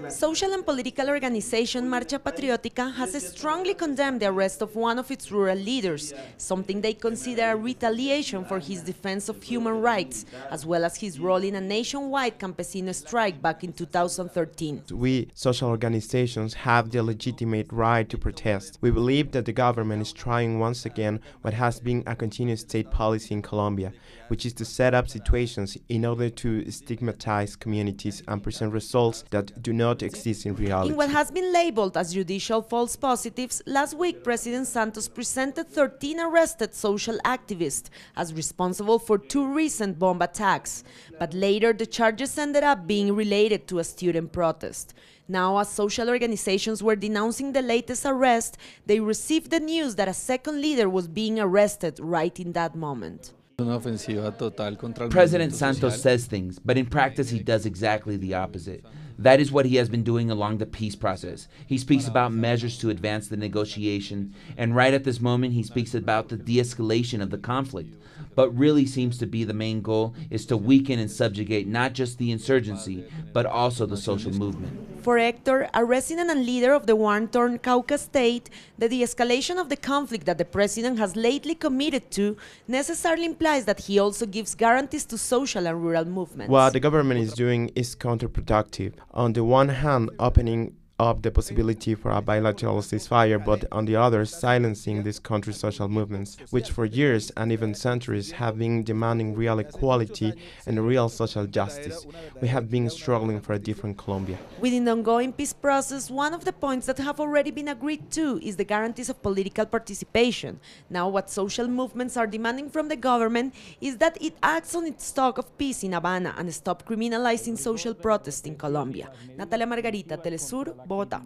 Social and political organization Marcha Patriótica has strongly condemned the arrest of one of its rural leaders, something they consider a retaliation for his defense of human rights, as well as his role in a nationwide campesino strike back in 2013. We, social organizations, have the legitimate right to protest. We believe that the government is trying once again what has been a continuous state policy in Colombia, which is to set up situations in order to stigmatize communities and present results that do not exist in reality. In what has been labeled as judicial false positives, last week President Santos presented 13 arrested social activists as responsible for 2 recent bomb attacks, but later the charges ended up being related to a student protest. Now, as social organizations were denouncing the latest arrest, they received the news that a second leader was being arrested right in that moment. President Santos says things, but in practice he does exactly the opposite. That is what he has been doing along the peace process. He speaks about measures to advance the negotiation, and right at this moment he speaks about the de-escalation of the conflict. But really seems to be the main goal is to weaken and subjugate not just the insurgency, but also the social movement. For Hector, a resident and leader of the war-torn Cauca state, the de-escalation of the conflict that the president has lately committed to necessarily implies that he also gives guarantees to social and rural movements. What the government is doing is counterproductive. On the one hand, opening up the possibility for a bilateral ceasefire, but on the other, silencing these country's social movements, which for years and even centuries have been demanding real equality and real social justice. We have been struggling for a different Colombia. Within the ongoing peace process, one of the points that have already been agreed to is the guarantees of political participation. Now, what social movements are demanding from the government is that it acts on its talk of peace in Havana and stop criminalizing social protest in Colombia. Natalia Margarita, TeleSUR, Bogotá.